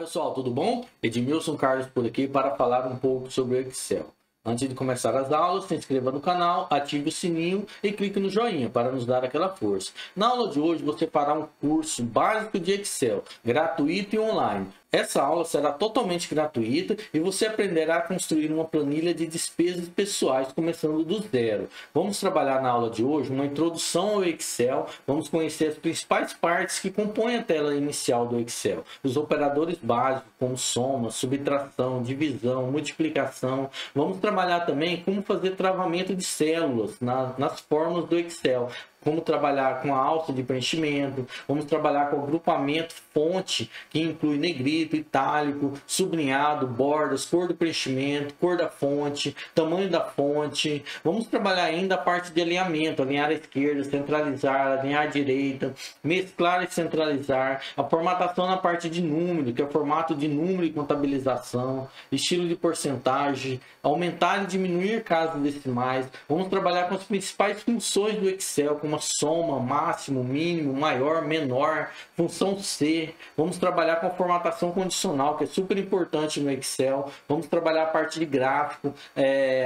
Pessoal, tudo bom? Edmilson Carlos por aqui para falar um pouco sobre o Excel. Antes de começar as aulas, se inscreva no canal, ative o sininho e clique no joinha para nos dar aquela força. Na aula de hoje você fará um curso básico de Excel, gratuito e online. Essa aula será totalmente gratuita e você aprenderá a construir uma planilha de despesas pessoais começando do zero. Vamos trabalhar na aula de hoje uma introdução ao Excel, vamos conhecer as principais partes que compõem a tela inicial do Excel. Os operadores básicos como soma, subtração, divisão, multiplicação. Vamos trabalhar também como fazer travamento de células nas fórmulas do Excel. Como trabalhar com a alça de preenchimento, vamos trabalhar com o agrupamento fonte, que inclui negrito, itálico, sublinhado, bordas, cor do preenchimento, cor da fonte, tamanho da fonte. Vamos trabalhar ainda a parte de alinhamento, alinhar à esquerda, centralizar, alinhar à direita, mesclar e centralizar, a formatação na parte de número, que é o formato de número e contabilização, estilo de porcentagem, aumentar e diminuir casas decimais. Vamos trabalhar com as principais funções do Excel, como soma, máximo, mínimo, maior, menor, função C. Vamos trabalhar com a formatação condicional, que é super importante no Excel. Vamos trabalhar a parte de gráfico,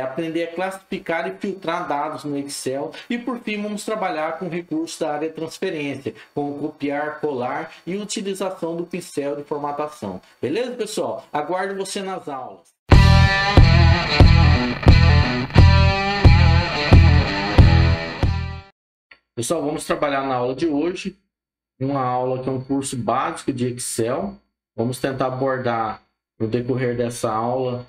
aprender a classificar e filtrar dados no Excel. E por fim, vamos trabalhar com recursos da área de transferência, como copiar, colar e utilização do pincel de formatação. Beleza, pessoal? Aguardo você nas aulas. Pessoal, vamos trabalhar na aula de hoje, uma aula que é um curso básico de Excel. Vamos tentar abordar no decorrer dessa aula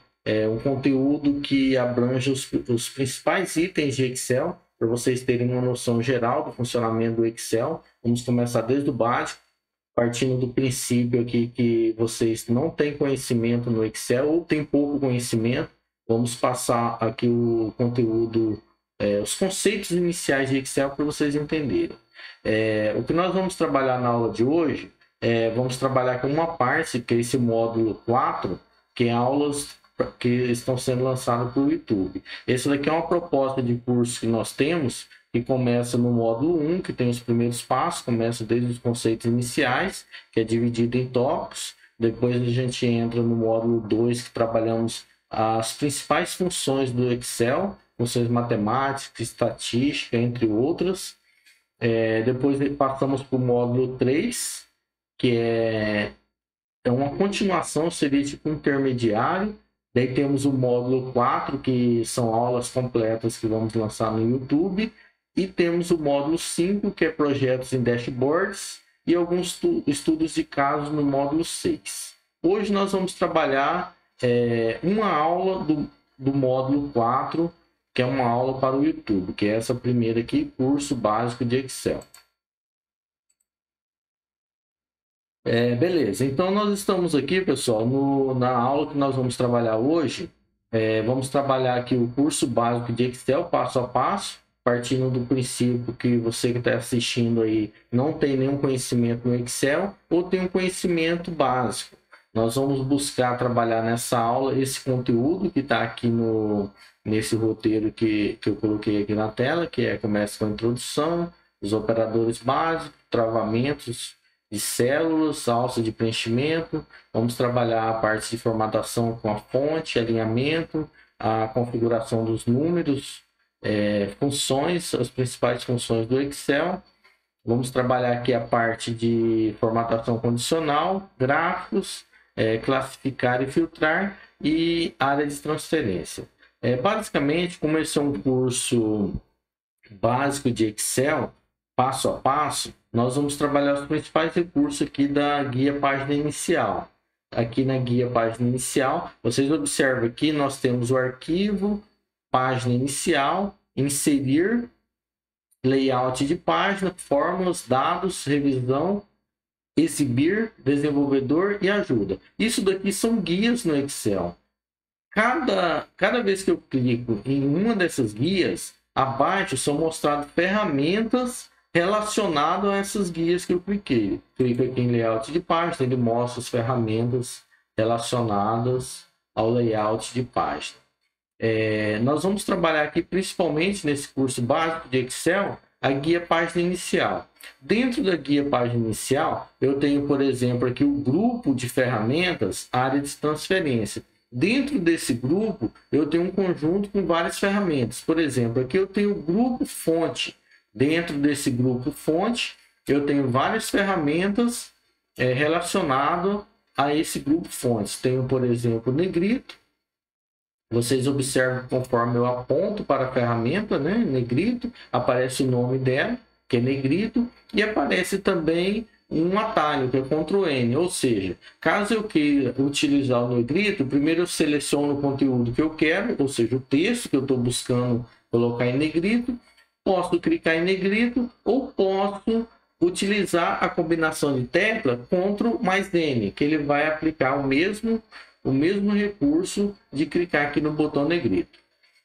um conteúdo que abrange os principais itens de Excel, para vocês terem uma noção geral do funcionamento do Excel. Vamos começar desde o básico, partindo do princípio aqui que vocês não têm conhecimento no Excel ou têm pouco conhecimento. Vamos passar aqui o conteúdo, os conceitos iniciais de Excel para vocês entenderem. O que nós vamos trabalhar na aula de hoje, vamos trabalhar com uma parte, que é esse módulo 4, que é aulas que estão sendo lançadas para o YouTube. Esse daqui é uma proposta de curso que nós temos, que começa no módulo 1, que tem os primeiros passos, começa desde os conceitos iniciais, que é dividido em tópicos. Depois a gente entra no módulo 2, que trabalhamos as principais funções do Excel, funções matemáticas, estatística, entre outras. Depois passamos para o módulo 3, que é uma continuação, seria tipo um intermediário. Daí temos o módulo 4, que são aulas completas que vamos lançar no YouTube. E temos o módulo 5, que é projetos em dashboards, e alguns estudos de casos no módulo 6. Hoje nós vamos trabalhar uma aula do módulo 4, que é uma aula para o YouTube, que é essa primeira aqui, curso básico de Excel. Beleza, então nós estamos aqui, pessoal, na aula que nós vamos trabalhar hoje. Vamos trabalhar aqui o curso básico de Excel, passo a passo, partindo do princípio que você que está assistindo aí não tem nenhum conhecimento no Excel ou tem um conhecimento básico. Nós vamos buscar trabalhar nessa aula esse conteúdo que está aqui nesse roteiro que eu coloquei aqui na tela, que começa com a introdução, os operadores básicos, travamentos de células, alça de preenchimento. Vamos trabalhar a parte de formatação com a fonte, alinhamento, a configuração dos números, funções, as principais funções do Excel. Vamos trabalhar aqui a parte de formatação condicional, gráficos, classificar e filtrar e área de transferência. Basicamente, como esse é um curso básico de Excel, passo a passo, nós vamos trabalhar os principais recursos aqui da guia página inicial. Aqui na guia página inicial, vocês observam aqui, nós temos o arquivo, página inicial, inserir, layout de página, fórmulas, dados, revisão, exibir, desenvolvedor e ajuda. Isso daqui são guias no Excel. Cada vez que eu clico em uma dessas guias, abaixo são mostradas ferramentas relacionadas a essas guias que eu cliquei. Clico aqui em layout de página, ele mostra as ferramentas relacionadas ao layout de página. Nós vamos trabalhar aqui principalmente nesse curso básico de Excel a guia página inicial. Dentro da guia página inicial, eu tenho, por exemplo, aqui o grupo de ferramentas, área de transferência. Dentro desse grupo, eu tenho um conjunto com várias ferramentas. Por exemplo, aqui eu tenho o grupo fonte. Dentro desse grupo fonte, eu tenho várias ferramentas relacionadas a esse grupo fontes. Tenho, por exemplo, o negrito. Vocês observam conforme eu aponto para a ferramenta, né, negrito, aparece o nome dela, que é negrito, e aparece também um atalho, que é Ctrl N, ou seja, caso eu queira utilizar o negrito, primeiro eu seleciono o conteúdo que eu quero, ou seja, o texto que eu estou buscando colocar em negrito, posso clicar em negrito ou posso utilizar a combinação de tecla Ctrl mais N, que ele vai aplicar o mesmo recurso de clicar aqui no botão negrito.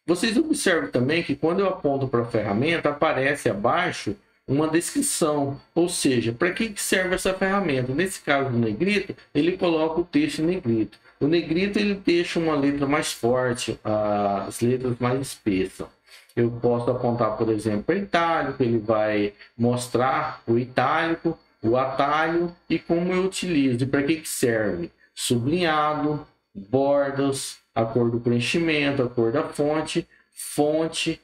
Vocês observam também que quando eu aponto para a ferramenta, aparece abaixo uma descrição, ou seja, para que serve essa ferramenta. Nesse caso do negrito, ele coloca o texto em negrito. O negrito ele deixa uma letra mais forte, as letras mais espessas. Eu posso apontar, por exemplo, para itálico, ele vai mostrar o itálico, o atalho e como eu utilizo e para que serve. Sublinhado, bordas, a cor do preenchimento, a cor da fonte,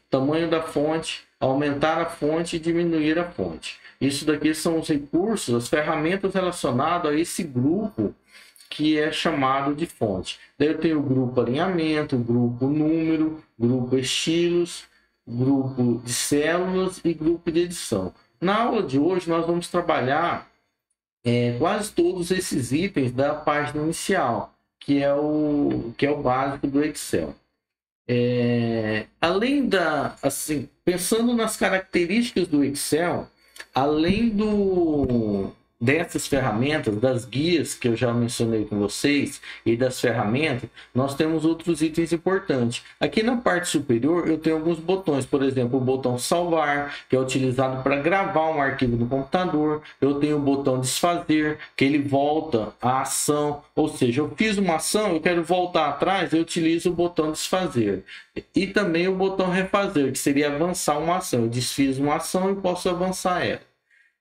tamanho da fonte, aumentar a fonte e diminuir a fonte. Isso daqui são os recursos, as ferramentas relacionadas a esse grupo que é chamado de fonte. Daí eu tenho o grupo alinhamento, o grupo número, grupo estilos, grupo de células e grupo de edição. Na aula de hoje nós vamos trabalhar quase todos esses itens da página inicial, que é o básico do Excel. Além pensando nas características do Excel, além dessas ferramentas, das guias que eu já mencionei com vocês e das ferramentas, nós temos outros itens importantes. Aqui na parte superior eu tenho alguns botões, por exemplo, o botão salvar, que é utilizado para gravar um arquivo no computador. Eu tenho o botão desfazer, que ele volta a ação, ou seja, eu fiz uma ação, eu quero voltar atrás, eu utilizo o botão desfazer. E também o botão refazer, que seria avançar uma ação. Eu desfiz uma ação e posso avançar ela.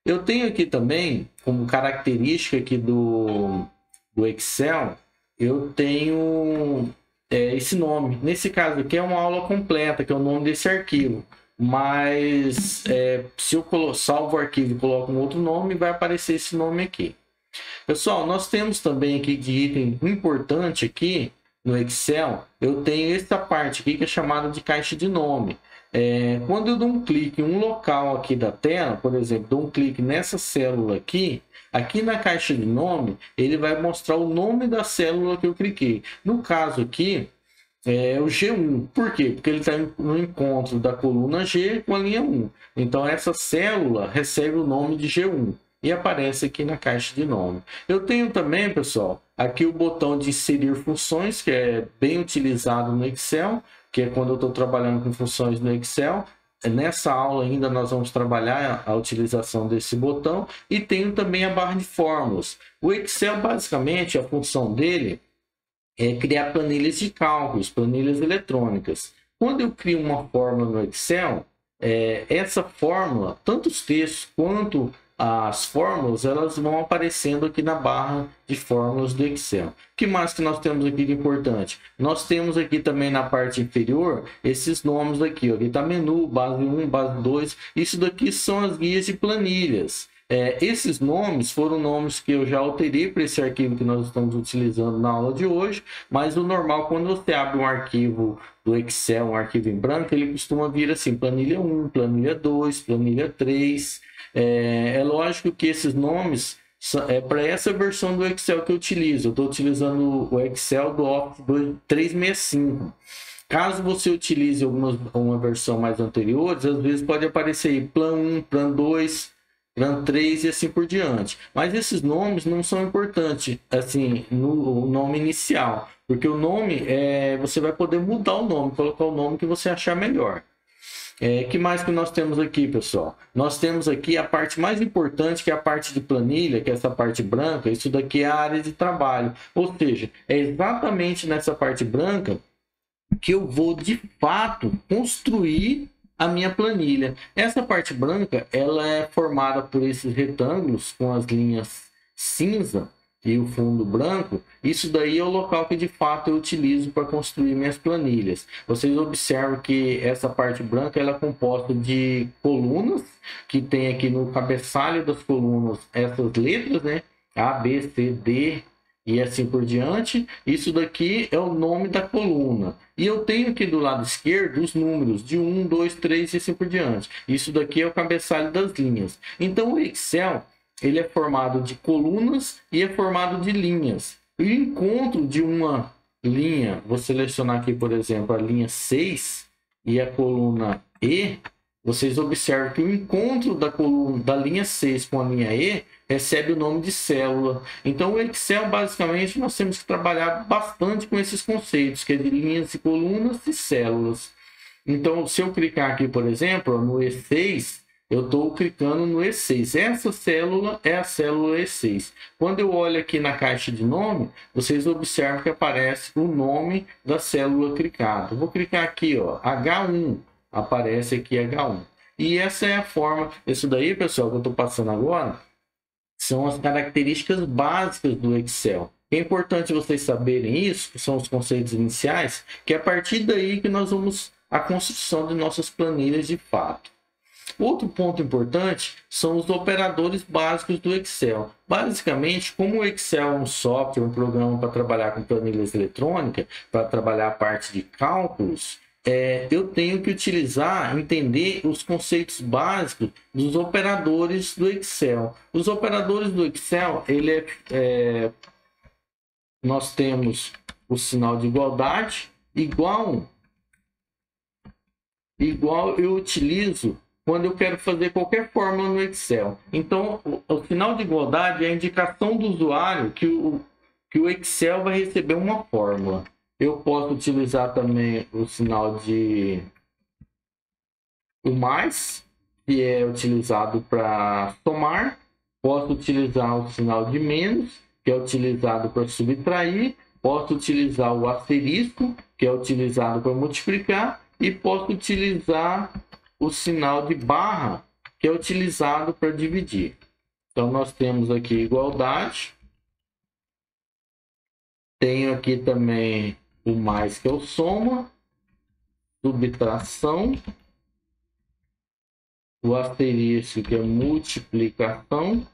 Eu tenho aqui também, como característica aqui do Excel, eu tenho esse nome. Nesse caso aqui é uma aula completa, que é o nome desse arquivo. Mas se eu salvo o arquivo e coloco um outro nome, vai aparecer esse nome aqui. Pessoal, nós temos também aqui de item importante aqui no Excel, eu tenho essa parte aqui que é chamada de caixa de nome. Quando eu dou um clique em um local aqui da tela, por exemplo, dou um clique nessa célula aqui, aqui na caixa de nome, ele vai mostrar o nome da célula que eu cliquei. No caso aqui, é o G1. Por quê? Porque ele está no encontro da coluna G com a linha 1. Então, essa célula recebe o nome de G1 e aparece aqui na caixa de nome. Eu tenho também, pessoal, aqui o botão de inserir funções, que é bem utilizado no Excel, que é quando eu estou trabalhando com funções no Excel. Nessa aula ainda nós vamos trabalhar a utilização desse botão. E tenho também a barra de fórmulas. O Excel, basicamente, a função dele é criar planilhas de cálculos, planilhas eletrônicas. Quando eu crio uma fórmula no Excel, essa fórmula, tanto os textos quanto as fórmulas, elas vão aparecendo aqui na barra de fórmulas do Excel. O que mais que nós temos aqui de importante? Nós temos aqui também na parte inferior esses nomes aqui, ó. Aqui está menu, base 1, base 2. Isso daqui são as guias de planilhas. Esses nomes foram nomes que eu já alterei para esse arquivo que nós estamos utilizando na aula de hoje, mas o normal, quando você abre um arquivo do Excel, um arquivo em branco, ele costuma vir assim, planilha 1, planilha 2, planilha 3. É lógico que esses nomes para essa versão do Excel que eu utilizo. Eu estou utilizando o Excel do Office 365. Caso você utilize uma versão mais anterior, às vezes pode aparecer aí Plan 1, Plan 2, Plan 3 e assim por diante. Mas esses nomes não são importantes assim no nome inicial, porque o nome você vai poder mudar o nome, colocar o nome que você achar melhor. Que mais que nós temos aqui, pessoal? Nós temos aqui a parte mais importante, que é a parte de planilha, que é essa parte branca. Isso daqui é a área de trabalho. Ou seja, é exatamente nessa parte branca que eu vou, de fato, construir a minha planilha. Essa parte branca, ela é formada por esses retângulos com as linhas cinza e o fundo branco. Isso daí é o local que de fato eu utilizo para construir minhas planilhas. Vocês observam que essa parte branca ela é composta de colunas, que tem aqui no cabeçalho das colunas essas letras, né? A, B, C, D e assim por diante. Isso daqui é o nome da coluna. E eu tenho aqui do lado esquerdo os números de 1, 2, 3 e assim por diante. Isso daqui é o cabeçalho das linhas. Então o Excel ele é formado de colunas e é formado de linhas. E o encontro de uma linha, vou selecionar aqui, por exemplo, a linha 6 e a coluna E, vocês observam que o encontro da coluna da linha 6 com a linha E recebe o nome de célula. Então, o Excel, basicamente, nós temos que trabalhar bastante com esses conceitos, que é de linhas e colunas e células. Então, se eu clicar aqui, por exemplo, no E6, eu estou clicando no E6. Essa célula é a célula E6. Quando eu olho aqui na caixa de nome, vocês observam que aparece o nome da célula clicada. Eu vou clicar aqui, ó, H1. Aparece aqui H1. E essa é a forma. Isso daí, pessoal, que eu estou passando agora, são as características básicas do Excel. É importante vocês saberem isso, que são os conceitos iniciais, que é a partir daí que nós vamos a construção de nossas planilhas de fato. Outro ponto importante são os operadores básicos do Excel. Basicamente, como o Excel é um software, um programa para trabalhar com planilhas eletrônicas, para trabalhar a parte de cálculos, eu tenho que utilizar, entender os conceitos básicos dos operadores do Excel. Os operadores do Excel, nós temos o sinal de igualdade, igual eu utilizo quando eu quero fazer qualquer fórmula no Excel. Então, o sinal de igualdade é a indicação do usuário que o Excel vai receber uma fórmula. Eu posso utilizar também o sinal de o mais, que é utilizado para somar. Posso utilizar o sinal de menos, que é utilizado para subtrair. Posso utilizar o asterisco, que é utilizado para multiplicar. E posso utilizar o sinal de barra, que é utilizado para dividir. Então, nós temos aqui igualdade. Tenho aqui também o mais, que é o soma, subtração, o asterisco, que é multiplicação,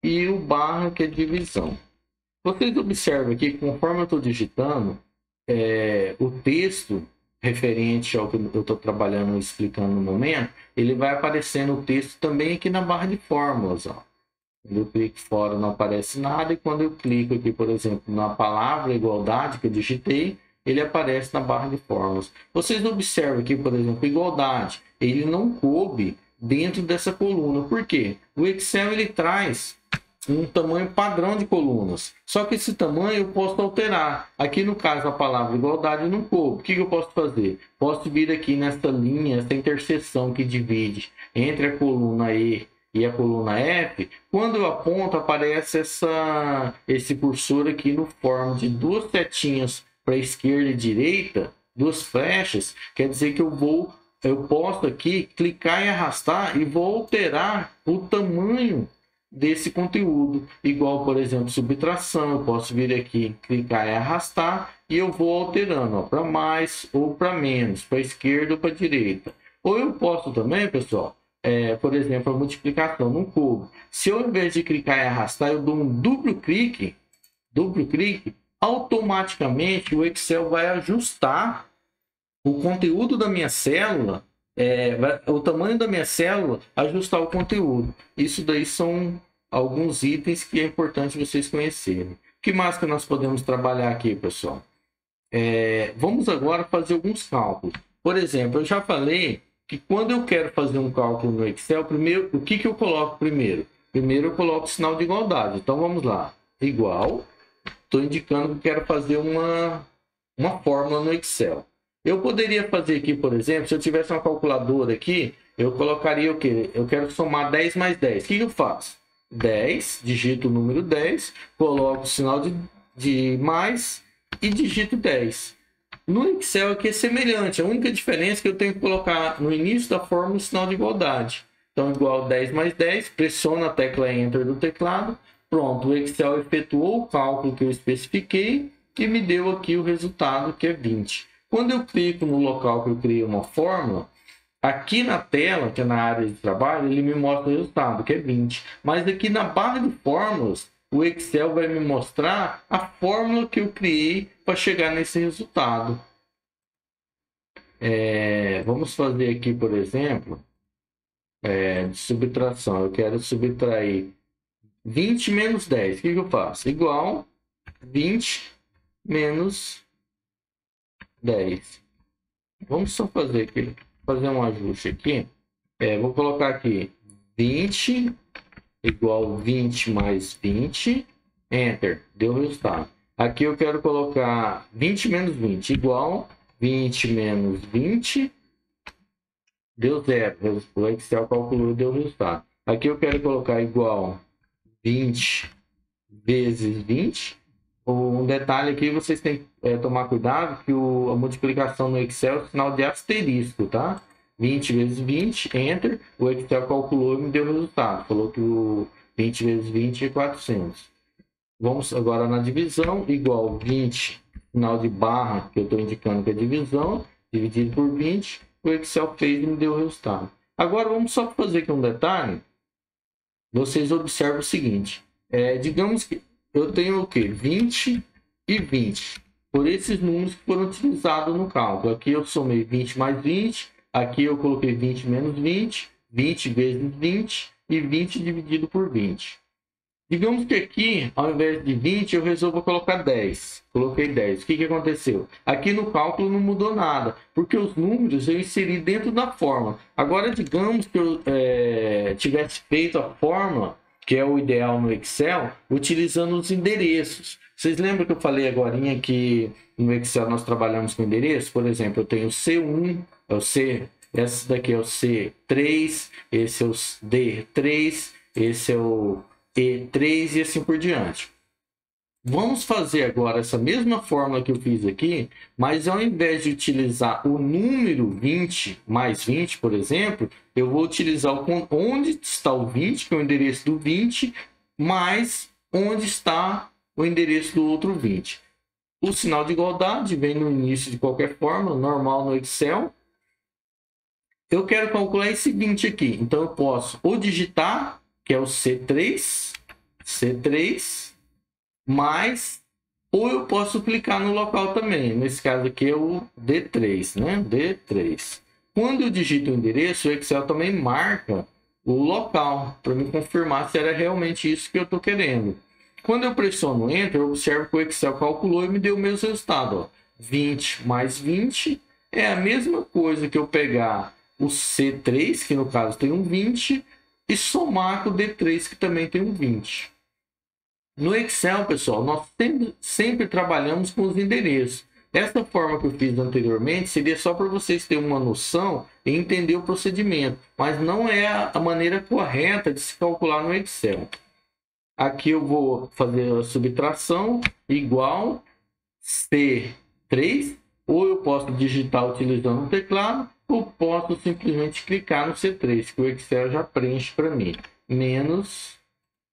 e o barra, que é divisão. Vocês observam aqui que conforme eu estou digitando, o texto referente ao que eu estou trabalhando e explicando no momento, ele vai aparecendo o texto também aqui na barra de fórmulas, ó. Quando eu clico fora não aparece nada, e quando eu clico aqui, por exemplo, na palavra igualdade que eu digitei, ele aparece na barra de fórmulas. Vocês observam aqui, por exemplo, igualdade, ele não coube dentro dessa coluna. Por quê? O Excel ele traz um tamanho padrão de colunas, só que esse tamanho eu posso alterar. Aqui no caso a palavra igualdade não coube. O que eu posso fazer? Posso vir aqui nessa linha, essa interseção que divide entre a coluna E e a coluna F. Quando eu aponto, aparece esse cursor aqui no forma de duas setinhas para esquerda e direita, duas flechas. Quer dizer que eu posso aqui clicar e arrastar e vou alterar o tamanho desse conteúdo. Igual, por exemplo, subtração, eu posso vir aqui, clicar e arrastar e eu vou alterando para mais ou para menos, para esquerda ou para direita. Ou eu posso também, pessoal, por exemplo, a multiplicação no cubo. Se eu, ao invés de clicar e arrastar, eu dou um duplo clique, automaticamente o Excel vai ajustar o conteúdo da minha célula, o tamanho da minha célula, ajustar o conteúdo. Isso daí são alguns itens que é importante vocês conhecerem. O que mais que nós podemos trabalhar aqui, pessoal? Vamos agora fazer alguns cálculos. Por exemplo, eu já falei que quando eu quero fazer um cálculo no Excel, primeiro, o que eu coloco primeiro? Primeiro eu coloco o sinal de igualdade. Então vamos lá. Igual. Estou indicando que eu quero fazer uma fórmula no Excel. Eu poderia fazer aqui, por exemplo, se eu tivesse uma calculadora aqui, eu colocaria o quê? Eu quero somar 10 mais 10. O que eu faço? 10, digito o número 10, coloco o sinal de mais e digito 10. No Excel aqui é semelhante, a única diferença é que eu tenho que colocar no início da fórmula o sinal de igualdade. Então, igual 10 mais 10, pressiono a tecla Enter do teclado, pronto, o Excel efetuou o cálculo que eu especifiquei e me deu aqui o resultado, que é 20. Quando eu clico no local que eu criei uma fórmula, aqui na tela, que é na área de trabalho, ele me mostra o resultado, que é 20. Mas aqui na barra de fórmulas, o Excel vai me mostrar a fórmula que eu criei para chegar nesse resultado. Vamos fazer aqui, por exemplo, de subtração. Eu quero subtrair 20 menos 10. O que eu faço? Igual 20 menos 10. Vamos só fazer um ajuste aqui. Vou colocar aqui 20 igual 20 mais 20. Enter. Deu o resultado. Aqui eu quero colocar 20 menos 20 igual 20 menos 20. Deu 0. O Excel calculou e deu o resultado. Aqui eu quero colocar igual 20 vezes 20. Um detalhe aqui, vocês têm que tomar cuidado que a multiplicação no Excel é sinal de asterisco, tá? 20 vezes 20, Enter. O Excel calculou e me deu o resultado. Falou que o 20 vezes 20 é 400. Vamos agora na divisão, igual 20, sinal de barra, que eu estou indicando que é divisão, dividido por 20. O Excel fez e me deu o resultado. Agora, vamos só fazer aqui um detalhe. Vocês observam o seguinte. Digamos que eu tenho o quê? 20 e 20. Por esses números que foram utilizados no cálculo. Aqui eu somei 20 mais 20. Aqui eu coloquei 20 menos 20. 20 vezes 20. E 20 dividido por 20. Digamos que aqui, ao invés de 20, eu resolvo colocar 10. Coloquei 10. O que aconteceu? Aqui no cálculo não mudou nada, porque os números eu inseri dentro da fórmula. Agora, digamos que eu tivesse feito a fórmula, que é o ideal no Excel, utilizando os endereços. Vocês lembram que eu falei agora que no Excel nós trabalhamos com endereço? Por exemplo, eu tenho o C1, é o C, esse daqui é o C3, esse é o D3, esse é o E3 e assim por diante. Vamos fazer agora essa mesma fórmula que eu fiz aqui, mas ao invés de utilizar o número 20 mais 20, por exemplo, eu vou utilizar onde está o 20, que é o endereço do 20, mais onde está o endereço do outro 20. O sinal de igualdade vem no início de qualquer fórmula, normal no Excel. Eu quero calcular esse 20 aqui, então eu posso ou digitar, que é o C3, mais, ou eu posso clicar no local também. Nesse caso aqui é o D3, né? D3. Quando eu digito o endereço, o Excel também marca o local, para me confirmar se era realmente isso que eu estou querendo. Quando eu pressiono Enter, eu observo que o Excel calculou e me deu o mesmo resultado. Ó. 20 mais 20 é a mesma coisa que eu pegar o C3, que no caso tem um 20, e somar com o D3, que também tem um 20. No Excel, pessoal, nós sempre trabalhamos com os endereços. Essa forma que eu fiz anteriormente seria só para vocês terem uma noção e entender o procedimento, mas não é a maneira correta de se calcular no Excel. Aqui eu vou fazer a subtração igual C3, ou eu posso digitar utilizando o teclado, ou posso simplesmente clicar no C3, que o Excel já preenche para mim, menos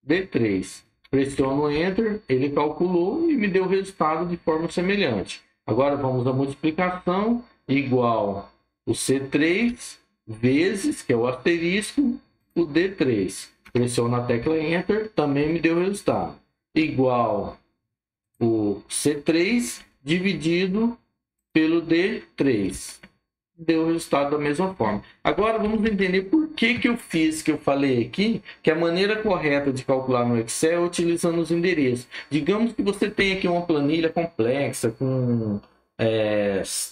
D3. Pressiono Enter, ele calculou e me deu o resultado de forma semelhante. Agora vamos à multiplicação, igual o C3 vezes, que é o asterisco, o D3. Pressiono a tecla Enter, também me deu o resultado. Igual o C3 dividido pelo D3. Deu o resultado da mesma forma. Agora vamos entender por que eu fiz, que eu falei aqui, que a maneira correta de calcular no Excel é utilizando os endereços. Digamos que você tem aqui uma planilha complexa com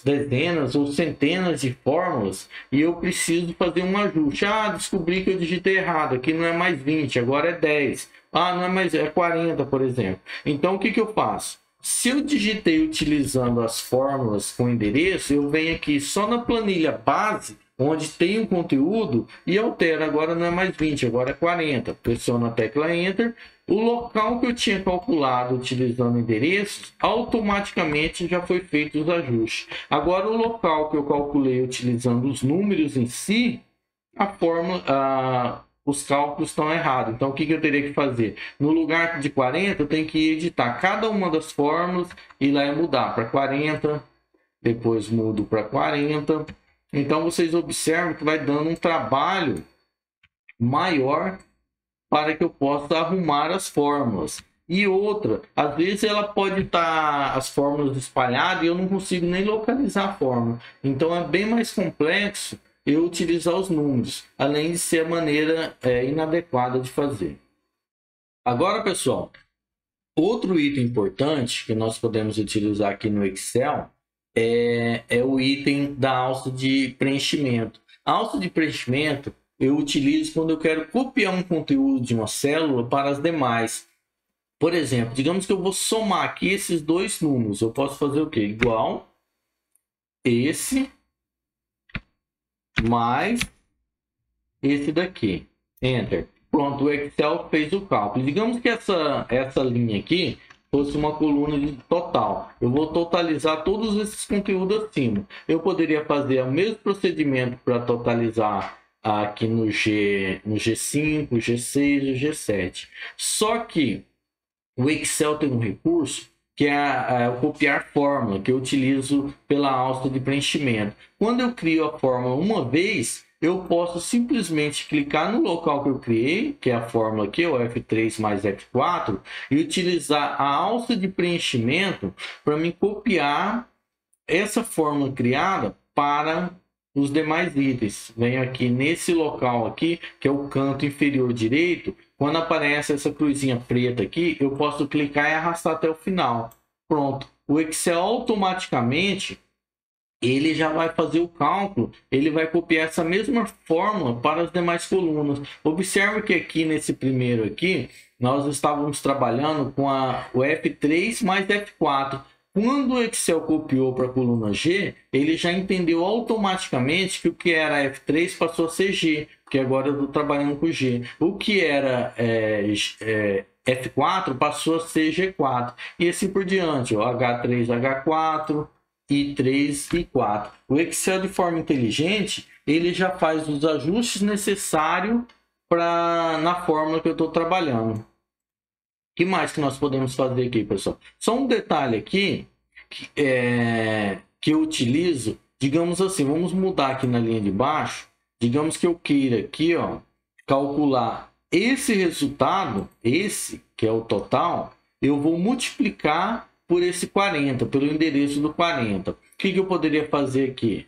dezenas ou centenas de fórmulas e eu preciso fazer um ajuste. Descobri que eu digitei errado, aqui não é mais 20, agora é 10. Não é mais, é 40, por exemplo. Então o que eu faço? Se eu digitei utilizando as fórmulas com endereço, eu venho aqui só na planilha base, onde tem o conteúdo e altera. Agora não é mais 20, agora é 40. Pressiono a tecla Enter. O local que eu tinha calculado utilizando endereços, automaticamente já foi feito os ajustes. Agora o local que eu calculei utilizando os números em si, a fórmula, os cálculos estão errados. Então o que eu teria que fazer? No lugar de 40, eu tenho que editar cada uma das fórmulas e lá mudar para 40, depois mudo para 40. Então vocês observam que vai dando um trabalho maior para que eu possa arrumar as fórmulas. E outra, às vezes ela pode estar as fórmulas espalhadas e eu não consigo nem localizar a fórmula. Então é bem mais complexo eu utilizar os números, além de ser a maneira inadequada de fazer. Agora, pessoal, outro item importante que nós podemos utilizar aqui no Excel é o item da alça de preenchimento. A alça de preenchimento eu utilizo quando eu quero copiar um conteúdo de uma célula para as demais. Por exemplo, digamos que eu vou somar aqui esses dois números. Eu posso fazer o quê? Igual esse mais esse daqui. Enter. Pronto, o Excel fez o cálculo. Digamos que essa linha aqui fosse uma coluna de total. Eu vou totalizar todos esses conteúdos acima. Eu poderia fazer o mesmo procedimento para totalizar aqui no G5, G6 e G7. Só que o Excel tem um recurso que é o copiar fórmula, que eu utilizo pela alça de preenchimento. Quando eu crio a fórmula uma vez, eu posso simplesmente clicar no local que eu criei, que é a fórmula aqui, o F3 mais F4, e utilizar a alça de preenchimento para me copiar essa fórmula criada para os demais itens. Venho aqui nesse local aqui, que é o canto inferior direito. Quando aparece essa cruzinha preta aqui, eu posso clicar e arrastar até o final. Pronto. O Excel automaticamente ele já vai fazer o cálculo, ele vai copiar essa mesma fórmula para as demais colunas. Observe que aqui nesse primeiro aqui, nós estávamos trabalhando com o F3 mais F4. Quando o Excel copiou para a coluna G, ele já entendeu automaticamente que o que era F3 passou a ser G, porque agora eu estou trabalhando com G. O que era F4 passou a ser G4, e assim por diante, ó, H3, H4, I3 e 4. O Excel, de forma inteligente, ele já faz os ajustes necessários na fórmula que eu estou trabalhando. O que mais que nós podemos fazer aqui, pessoal? Só um detalhe aqui que eu utilizo, digamos assim, vamos mudar aqui na linha de baixo. Digamos que eu queira aqui, ó, calcular esse resultado, esse que é o total, eu vou multiplicar por esse 40, pelo endereço do 40. O que eu poderia fazer aqui?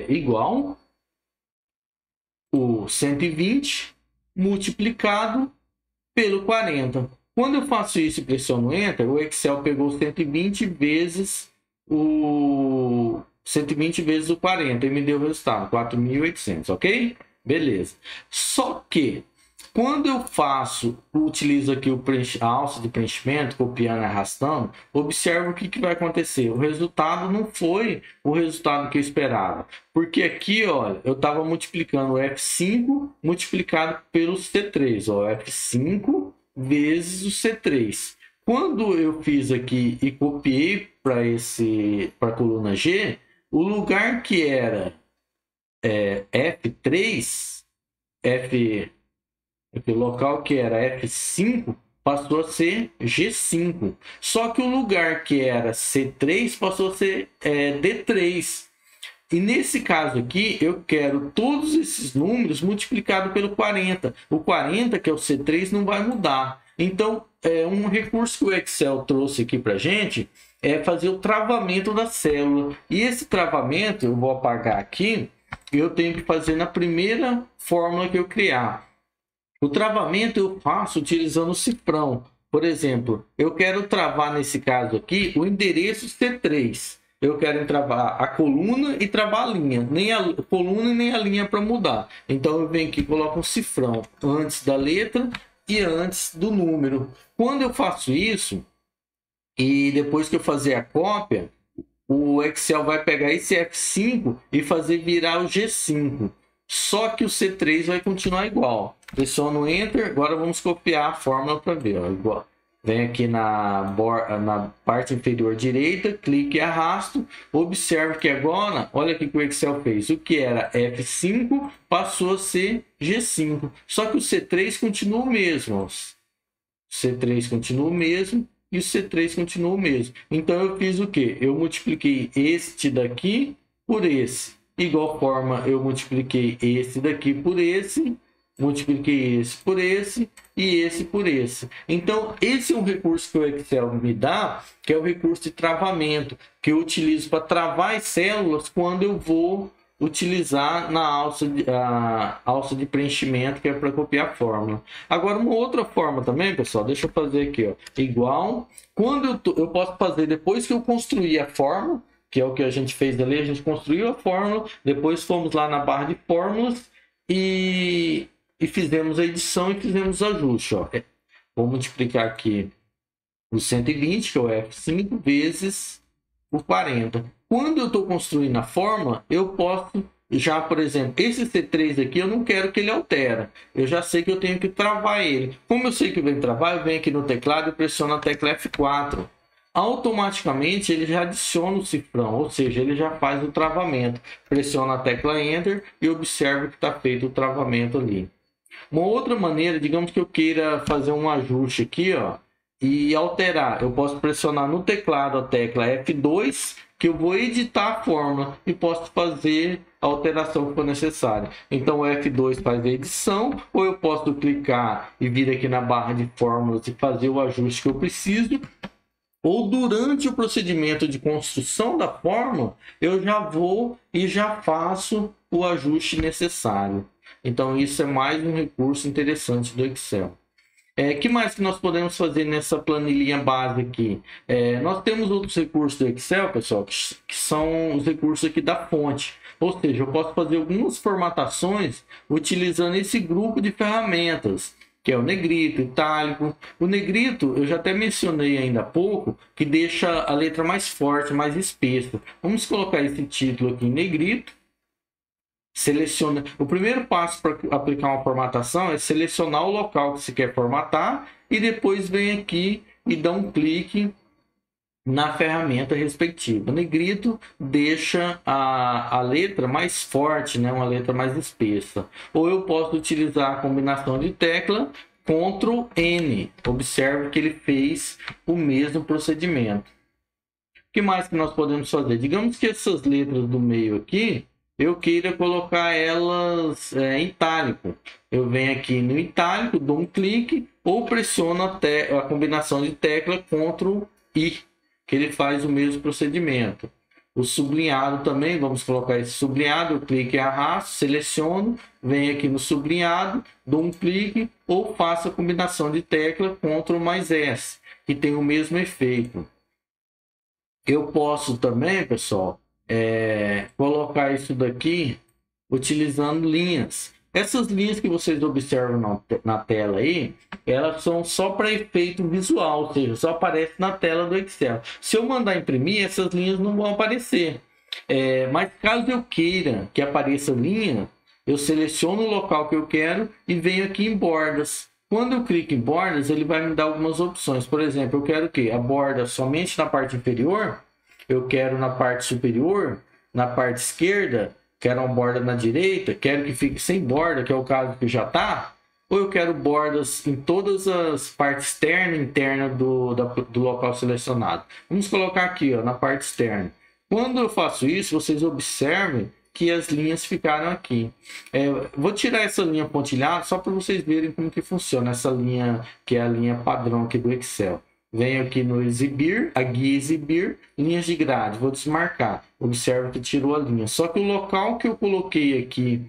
Igual o 120 multiplicado pelo 40. Quando eu faço isso e pressiono Enter, o Excel pegou 120 vezes o 40 e me deu o resultado, 4.800, ok? Beleza. Só que quando eu utilizo aqui a alça de preenchimento, copiando e arrastando, observa o que vai acontecer. O resultado não foi o resultado que eu esperava. Porque aqui, olha, eu estava multiplicando o F5 multiplicado pelo C3. Ó, F5 vezes o C3. Quando eu fiz aqui e copiei para a coluna G, o lugar que era F3, o local que era F5 passou a ser G5. Só que o lugar que era C3 passou a ser D3. E nesse caso aqui, eu quero todos esses números multiplicados pelo 40. O 40, que é o C3, não vai mudar. Então, um recurso que o Excel trouxe aqui para a gente é fazer o travamento da célula. E esse travamento, eu vou apagar aqui, eu tenho que fazer na primeira fórmula que eu criar. O travamento eu faço utilizando o cifrão. Por exemplo, eu quero travar nesse caso aqui o endereço C3. Eu quero travar a coluna e travar a linha. Nem a coluna nem a linha para mudar. Então eu venho aqui e coloco um cifrão antes da letra e antes do número. Quando eu faço isso, e depois que eu fazer a cópia, o Excel vai pegar esse F5 e fazer virar o G5. Só que o C3 vai continuar igual. Pressiono Enter. Agora vamos copiar a fórmula para ver. Ó, igual. Vem aqui na parte inferior direita, clique e arrasto. Observe que agora, olha o que o Excel fez. O que era F5 passou a ser G5. Só que o C3 continua o mesmo. O C3 continua o mesmo e o C3 continua o mesmo. Então eu fiz o que? Eu multipliquei este daqui por esse. Igual forma, eu multipliquei esse daqui por esse, multipliquei esse por esse e esse por esse. Então, esse é um recurso que o Excel me dá, que é o recurso de travamento, que eu utilizo para travar as células quando eu vou utilizar na alça de preenchimento, que é para copiar a fórmula. Agora, uma outra forma também, pessoal, deixa eu fazer aqui, ó, igual. Quando eu posso fazer, depois que eu construir a fórmula, que é o que a gente fez ali, a gente construiu a fórmula, depois fomos lá na barra de fórmulas e fizemos a edição e fizemos o ajuste. Ó. Vou multiplicar aqui o 120, que é o F5, vezes o 40. Quando eu estou construindo a fórmula, eu posso já, por exemplo, esse C3 aqui, eu não quero que ele altere. Eu já sei que eu tenho que travar ele. Como eu sei que vem travar, eu venho aqui no teclado e pressiono a tecla F4. Automaticamente ele já adiciona o cifrão, ou seja, ele já faz o travamento. Pressiona a tecla Enter e observa que está feito o travamento ali. Uma outra maneira, digamos que eu queira fazer um ajuste aqui, ó, e alterar. Eu posso pressionar no teclado a tecla F2, que eu vou editar a fórmula e posso fazer a alteração que for necessária. Então o F2 faz a edição, ou eu posso clicar e vir aqui na barra de fórmulas e fazer o ajuste que eu preciso. Ou durante o procedimento de construção da fórmula, eu já vou e já faço o ajuste necessário. Então, isso é mais um recurso interessante do Excel. Que mais que nós podemos fazer nessa planilhinha base aqui? Nós temos outros recursos do Excel, pessoal, que são os recursos aqui da fonte. Ou seja, eu posso fazer algumas formatações utilizando esse grupo de ferramentas, que é o negrito, itálico. O negrito, eu já até mencionei ainda há pouco, que deixa a letra mais forte, mais espessa. Vamos colocar esse título aqui em negrito. Seleciona. O primeiro passo para aplicar uma formatação é selecionar o local que se quer formatar e depois vem aqui e dá um clique na ferramenta respectiva. O negrito deixa a letra mais forte, né? Uma letra mais espessa. Ou eu posso utilizar a combinação de tecla Ctrl N. Observe que ele fez o mesmo procedimento. O que mais que nós podemos fazer? Digamos que essas letras do meio aqui, eu queira colocar elas em itálico. Eu venho aqui no itálico, dou um clique ou pressiono a combinação de tecla Ctrl I, que ele faz o mesmo procedimento. O sublinhado também, vamos colocar esse sublinhado, eu clico e arrasto, seleciono, venho aqui no sublinhado, dou um clique ou faço a combinação de tecla Ctrl mais S, que tem o mesmo efeito. Eu posso também, pessoal, colocar isso daqui utilizando linhas. Essas linhas que vocês observam na tela aí, elas são só para efeito visual, ou seja, só aparece na tela do Excel. Se eu mandar imprimir, essas linhas não vão aparecer. Mas caso eu queira que apareça linha, eu seleciono o local que eu quero e venho aqui em bordas. Quando eu clico em bordas, ele vai me dar algumas opções. Por exemplo, eu quero o quê? A borda somente na parte inferior, eu quero na parte superior, na parte esquerda, quero uma borda na direita, quero que fique sem borda, que é o caso que já está, ou eu quero bordas em todas as partes externa e interna do local selecionado. Vamos colocar aqui, ó, na parte externa. Quando eu faço isso, vocês observem que as linhas ficaram aqui. Vou tirar essa linha pontilhada só para vocês verem como que funciona essa linha, que é a linha padrão aqui do Excel. Venho aqui no exibir, a guia exibir, linhas de grade, vou desmarcar. Observe que tirou a linha. Só que o local que eu coloquei aqui,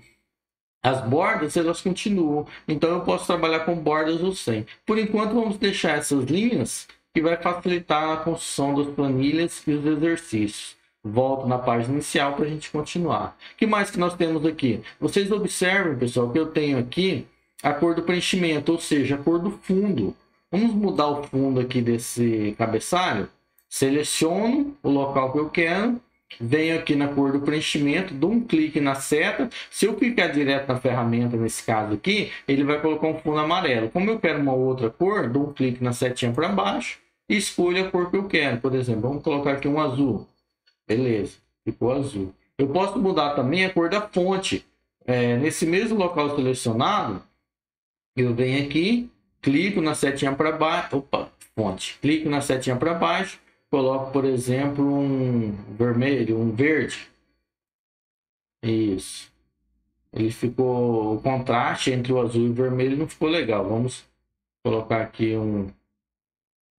as bordas, elas continuam. Então eu posso trabalhar com bordas ou sem. Por enquanto vamos deixar essas linhas, que vai facilitar a construção das planilhas e os exercícios. Volto na página inicial para a gente continuar. O que mais que nós temos aqui? Vocês observem, pessoal, que eu tenho aqui a cor do preenchimento, ou seja, a cor do fundo. Vamos mudar o fundo aqui desse cabeçalho. Seleciono o local que eu quero, venho aqui na cor do preenchimento, dou um clique na seta. Se eu clicar direto na ferramenta, nesse caso aqui, ele vai colocar um fundo amarelo. Como eu quero uma outra cor, dou um clique na setinha para baixo e escolho a cor que eu quero. Por exemplo, vamos colocar aqui um azul. Beleza, ficou azul. Eu posso mudar também a cor da fonte. Nesse mesmo local selecionado, eu venho aqui, clico na setinha para baixo, opa, fonte, clico na setinha para baixo, coloco, por exemplo, um vermelho, um verde. Isso. Ele ficou, o contraste entre o azul e o vermelho não ficou legal. Vamos colocar aqui um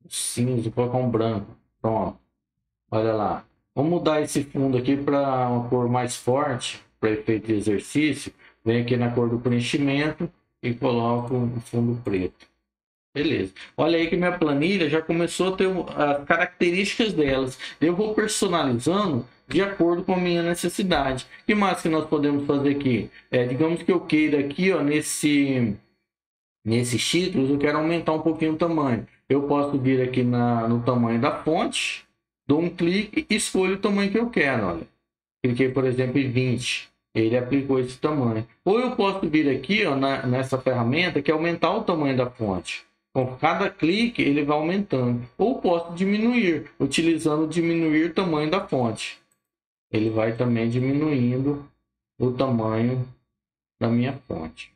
cinza, vou colocar um branco. Pronto. Olha lá. Vamos mudar esse fundo aqui para uma cor mais forte, para efeito de exercício. Vem aqui na cor do preenchimento e coloco um fundo preto. Beleza. Olha aí que minha planilha já começou a ter as características delas. Eu vou personalizando de acordo com a minha necessidade. O que mais que nós podemos fazer aqui? Digamos que eu queira aqui, ó, nesses títulos, eu quero aumentar um pouquinho o tamanho. Eu posso vir aqui no tamanho da fonte, dou um clique e escolho o tamanho que eu quero. Olha. Cliquei, por exemplo, em 20. Ele aplicou esse tamanho. Ou eu posso vir aqui, ó, nessa ferramenta que é aumentar o tamanho da fonte. Com cada clique ele vai aumentando. Ou posso diminuir, utilizando diminuir o tamanho da fonte. Ele vai também diminuindo o tamanho da minha fonte.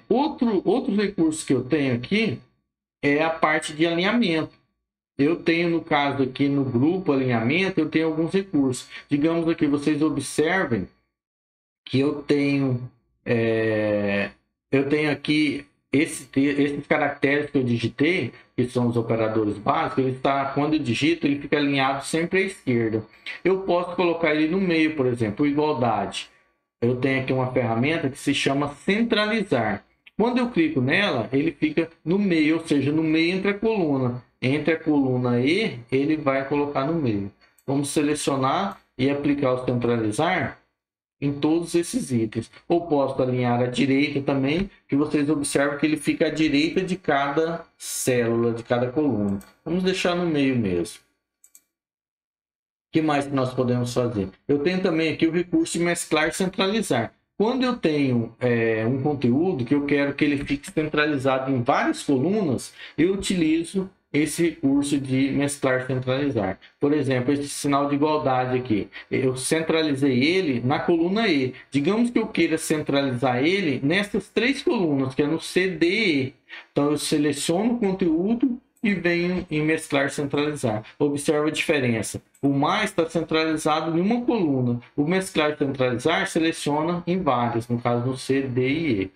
Outro recurso que eu tenho aqui é a parte de alinhamento. Eu tenho, no caso aqui no grupo alinhamento, eu tenho alguns recursos. Digamos aqui, vocês observem que eu tenho aqui esses caracteres que eu digitei, que são os operadores básicos, quando eu digito, ele fica alinhado sempre à esquerda. Eu posso colocar ele no meio, por exemplo, igualdade. Eu tenho aqui uma ferramenta que se chama centralizar. Quando eu clico nela, ele fica no meio, ou seja, no meio entre a coluna. Entre a coluna E, ele vai colocar no meio. Vamos selecionar e aplicar o centralizar em todos esses itens. Ou posso alinhar à direita também, que vocês observam que ele fica à direita de cada célula, de cada coluna. Vamos deixar no meio mesmo. O que mais que nós podemos fazer? Eu tenho também aqui o recurso de mesclar e centralizar. Quando eu tenho um conteúdo que eu quero que ele fique centralizado em várias colunas, eu utilizo esse recurso de mesclar e centralizar. Por exemplo, esse sinal de igualdade aqui. Eu centralizei ele na coluna E. Digamos que eu queira centralizar ele nessas três colunas, que é no C, D e E. Então, eu seleciono o conteúdo e venho em mesclar e centralizar. Observa a diferença. O mais está centralizado em uma coluna. O mesclar e centralizar seleciona em várias, no caso no C, D e E.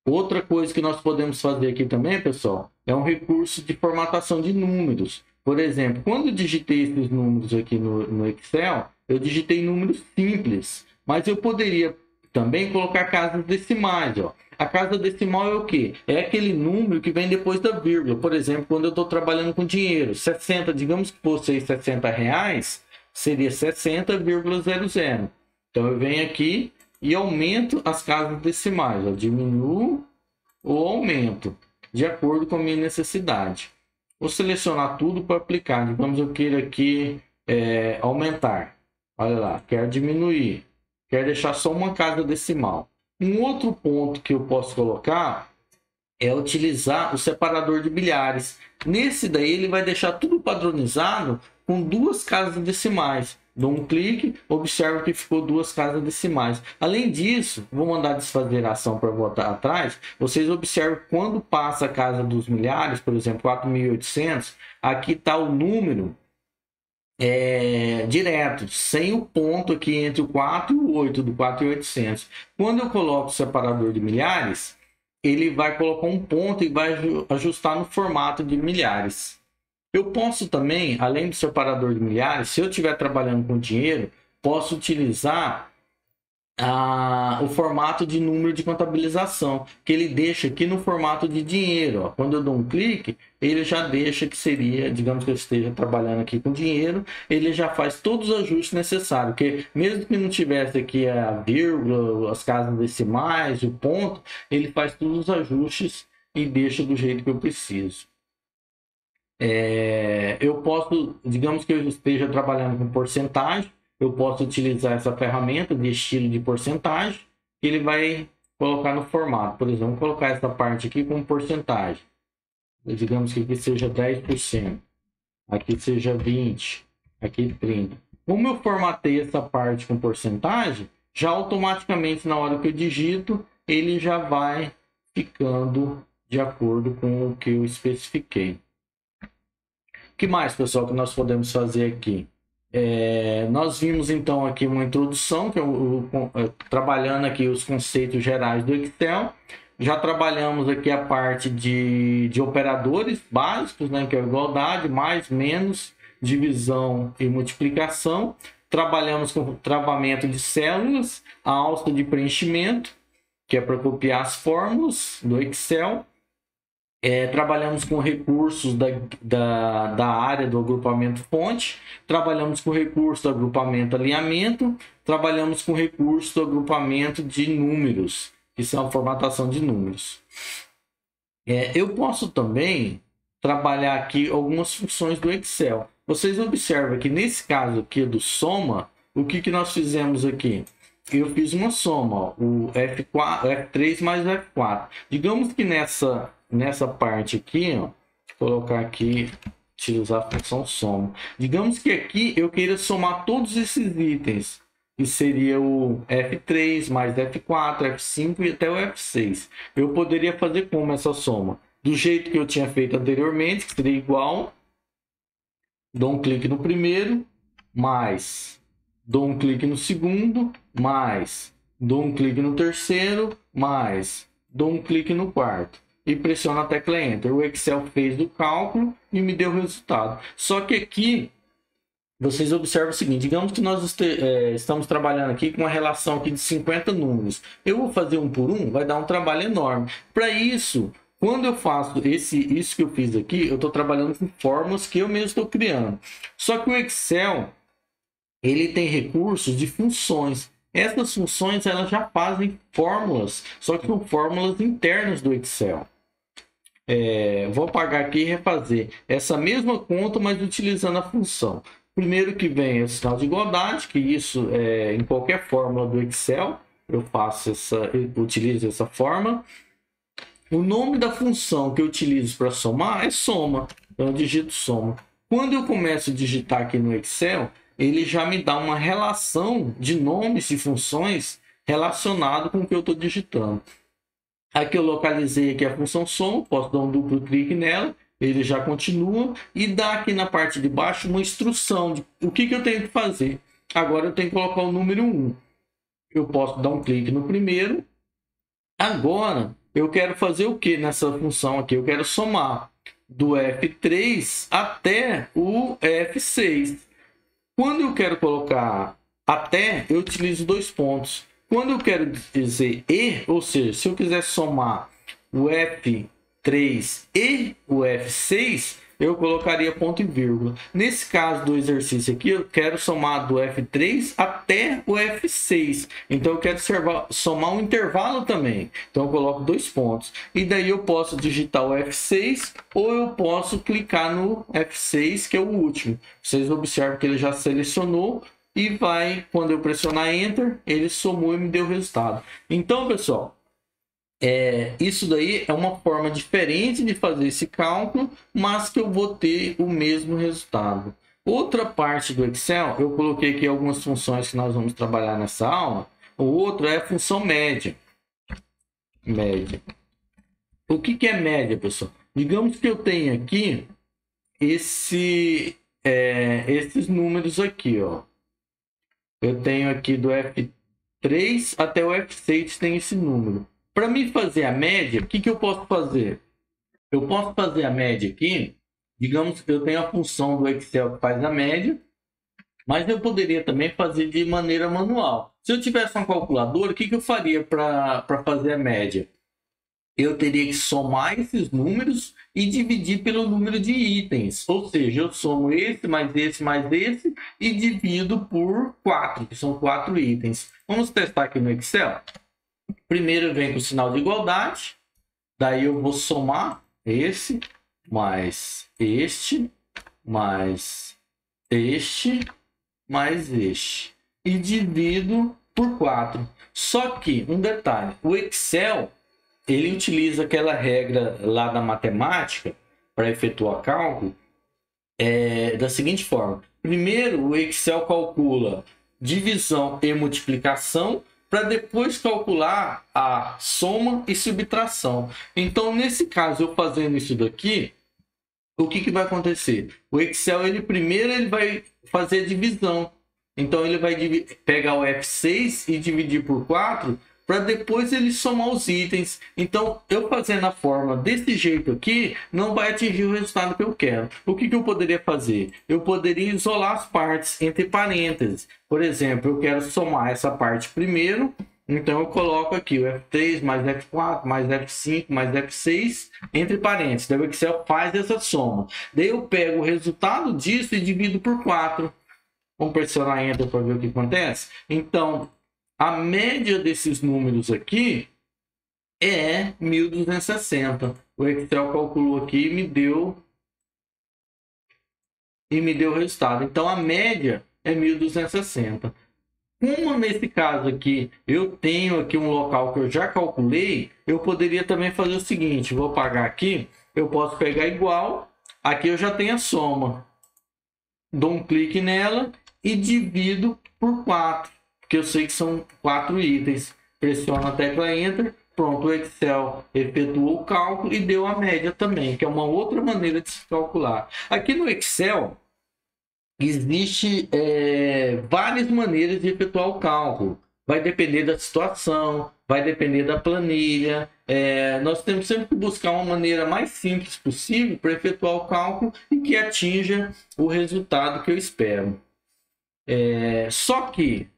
Outra coisa que nós podemos fazer aqui também, pessoal, é um recurso de formatação de números. Por exemplo, quando eu digitei esses números aqui no Excel, eu digitei números simples, mas eu poderia também colocar casas decimais. Ó. A casa decimal é o quê? É aquele número que vem depois da vírgula. Por exemplo, quando eu estou trabalhando com dinheiro, 60, digamos que fosse R$60, seria 60,00. Então eu venho aqui e aumento as casas decimais. Eu diminuo ou aumento, de acordo com a minha necessidade. Vou selecionar tudo para aplicar. Digamos eu queira aqui aumentar. Olha lá, quero diminuir. Quero deixar só uma casa decimal. Um outro ponto que eu posso colocar é utilizar o separador de milhares. Nesse daí ele vai deixar tudo padronizado com duas casas decimais. Dou um clique, observo que ficou duas casas decimais. Além disso, vou mandar desfazer a ação para voltar atrás. Vocês observam quando passa a casa dos milhares, por exemplo, 4.800, aqui está o número direto, sem o ponto aqui entre o 4 e o 8, do 4.800. Quando eu coloco o separador de milhares, ele vai colocar um ponto e vai ajustar no formato de milhares. Eu posso também, além do separador de milhares, se eu estiver trabalhando com dinheiro, posso utilizar o formato de número de contabilização, que ele deixa aqui no formato de dinheiro. Ó. Quando eu dou um clique, ele já deixa que seria, digamos que eu esteja trabalhando aqui com dinheiro, ele já faz todos os ajustes necessários, porque mesmo que não tivesse aqui a vírgula, as casas decimais, o ponto, ele faz todos os ajustes e deixa do jeito que eu preciso. Eu posso, digamos que eu esteja trabalhando com porcentagem, eu posso utilizar essa ferramenta de estilo de porcentagem, que ele vai colocar no formato. Por exemplo, vou colocar essa parte aqui como porcentagem. Digamos que aqui seja 10%, aqui seja 20%, aqui 30%. Como eu formatei essa parte com porcentagem, já automaticamente na hora que eu digito, ele já vai ficando de acordo com o que eu especifiquei. O que mais, pessoal, que nós podemos fazer aqui? Nós vimos então aqui uma introdução, que trabalhando aqui os conceitos gerais do Excel. Já trabalhamos aqui a parte de operadores básicos, né, que é a igualdade, mais, menos, divisão e multiplicação. Trabalhamos com travamento de células, a alça de preenchimento, que é para copiar as fórmulas do Excel. Trabalhamos com recursos da área do agrupamento fonte, trabalhamos com recurso do agrupamento alinhamento, trabalhamos com recurso do agrupamento de números, que são a formatação de números. Eu posso também trabalhar aqui algumas funções do Excel. Vocês observam que nesse caso aqui do soma, o que nós fizemos aqui? Eu fiz uma soma, ó, o F3 mais o F4. Digamos que nessa parte aqui, ó, vou colocar aqui, utilizar a função soma. Digamos que aqui eu queira somar todos esses itens, que seria o F3 mais F4, F5 e até o F6. Eu poderia fazer como essa soma? Do jeito que eu tinha feito anteriormente, que seria igual, dou um clique no primeiro, mais, dou um clique no segundo, mais, dou um clique no terceiro, mais, dou um clique no quarto e pressiono a tecla Enter. O Excel fez o cálculo e me deu o resultado. Só que aqui vocês observam o seguinte: digamos que nós estamos trabalhando aqui com uma relação aqui de 50 números. Eu vou fazer um por um, vai dar um trabalho enorme. Para isso, quando eu faço isso que eu fiz aqui, eu estou trabalhando com fórmulas que eu mesmo estou criando. Só que o Excel, ele tem recursos de funções. Essas funções elas já fazem fórmulas, só que são fórmulas internas do Excel. Vou apagar aqui e refazer essa mesma conta, mas utilizando a função. Primeiro que vem o sinal de igualdade, que isso em qualquer fórmula do Excel eu utilizo essa forma. O nome da função que eu utilizo para somar é soma. Então eu digito soma. Quando eu começo a digitar aqui no Excel, ele já me dá uma relação de nomes e funções relacionado com o que eu estou digitando. Aqui eu localizei aqui a função soma, posso dar um duplo clique nela, ele já continua e dá aqui na parte de baixo uma instrução de o que eu tenho que fazer. Agora eu tenho que colocar o número 1. Eu posso dar um clique no primeiro. Agora eu quero fazer o que nessa função aqui? Eu quero somar do F3 até o F6. Quando eu quero colocar até, eu utilizo dois pontos. Quando eu quero dizer e, ou seja, se eu quiser somar o F3 e o F6, eu colocaria ponto e vírgula. Nesse caso do exercício aqui, eu quero somar do F3 até o F6. Então, eu quero somar um intervalo também. Então, eu coloco dois pontos. E daí eu posso digitar o F6 ou eu posso clicar no F6, que é o último. Vocês observam que ele já selecionou. E vai, quando eu pressionar Enter, ele somou e me deu o resultado. Então, pessoal, isso daí é uma forma diferente de fazer esse cálculo, mas que eu vou ter o mesmo resultado. Outra parte do Excel, eu coloquei aqui algumas funções que nós vamos trabalhar nessa aula. O outro é a função média. Média. O que é média, pessoal? Digamos que eu tenho aqui esses números aqui, ó. Eu tenho aqui do F3 até o F6 tem esse número. Para mim fazer a média, o que eu posso fazer? Eu posso fazer a média aqui. Digamos que eu tenho a função do Excel que faz a média, mas eu poderia também fazer de maneira manual. Se eu tivesse uma calculadora, o que eu faria para fazer a média? Eu teria que somar esses números e dividir pelo número de itens. Ou seja, eu somo esse, mais esse, mais esse e divido por 4, que são 4 itens. Vamos testar aqui no Excel. Primeiro vem com o sinal de igualdade. Daí eu vou somar esse mais este, mais este, mais este. E divido por 4. Só que, um detalhe, o Excel, ele utiliza aquela regra lá da matemática para efetuar cálculo da seguinte forma. Primeiro, o Excel calcula divisão e multiplicação para depois calcular a soma e subtração. Então, nesse caso, eu fazendo isso daqui, o que vai acontecer? O Excel, primeiro ele vai fazer a divisão. Então, ele vai pegar o F6 e dividir por 4 para depois ele somar os itens. Então, eu fazendo a forma desse jeito aqui, não vai atingir o resultado que eu quero. O que eu poderia fazer? Eu poderia isolar as partes entre parênteses. Por exemplo, eu quero somar essa parte primeiro. Então, eu coloco aqui o F3 mais F4 mais F5 mais F6 entre parênteses. Daí o Excel faz essa soma. Daí eu pego o resultado disso e divido por 4. Vamos pressionar Enter para ver o que acontece. Então, a média desses números aqui é 1260. O Excel calculou aqui e me deu o resultado. Então, a média é 1260. Como nesse caso aqui, eu tenho aqui um local que eu já calculei, eu poderia também fazer o seguinte, vou apagar aqui, eu posso pegar igual, aqui eu já tenho a soma. Dou um clique nela e divido por 4, porque eu sei que são 4 itens. Pressiono a tecla Enter, pronto, o Excel efetuou o cálculo e deu a média também, que é uma outra maneira de se calcular. Aqui no Excel, existe várias maneiras de efetuar o cálculo. Vai depender da situação, vai depender da planilha. Nós temos sempre que buscar uma maneira mais simples possível para efetuar o cálculo e que atinja o resultado que eu espero. Só que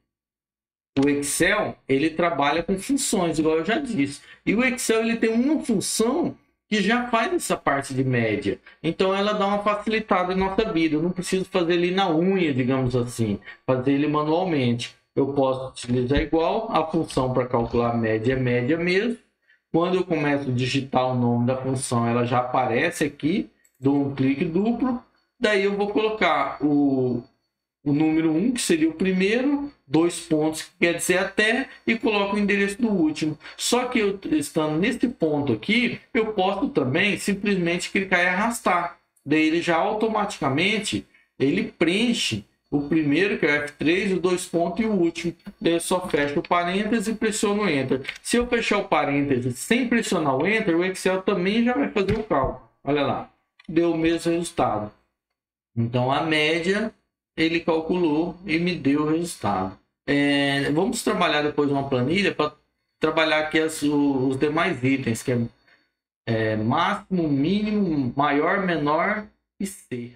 o Excel, ele trabalha com funções, igual eu já disse. E o Excel, ele tem uma função que já faz essa parte de média. Então, ela dá uma facilitada em nossa vida. Eu não preciso fazer ele na unha, digamos assim. Fazer ele manualmente. Eu posso utilizar igual. A função para calcular a média é média mesmo. Quando eu começo a digitar o nome da função, ela já aparece aqui. Dou um clique duplo. Daí eu vou colocar o número 1, que seria o primeiro, 2 pontos, que quer dizer até, e coloco o endereço do último. Só que eu estando nesse ponto aqui, eu posso também simplesmente clicar e arrastar. Daí ele já automaticamente, ele preenche o primeiro, que é o F3, o 2 pontos e o último. Daí eu só fecho o parênteses e pressiono o Enter. Se eu fechar o parênteses sem pressionar o Enter, o Excel também já vai fazer o cálculo. Olha lá, deu o mesmo resultado. Então a média ele calculou e me deu o resultado. Vamos trabalhar depois uma planilha para trabalhar aqui os demais itens, que é máximo, mínimo, maior, menor e C.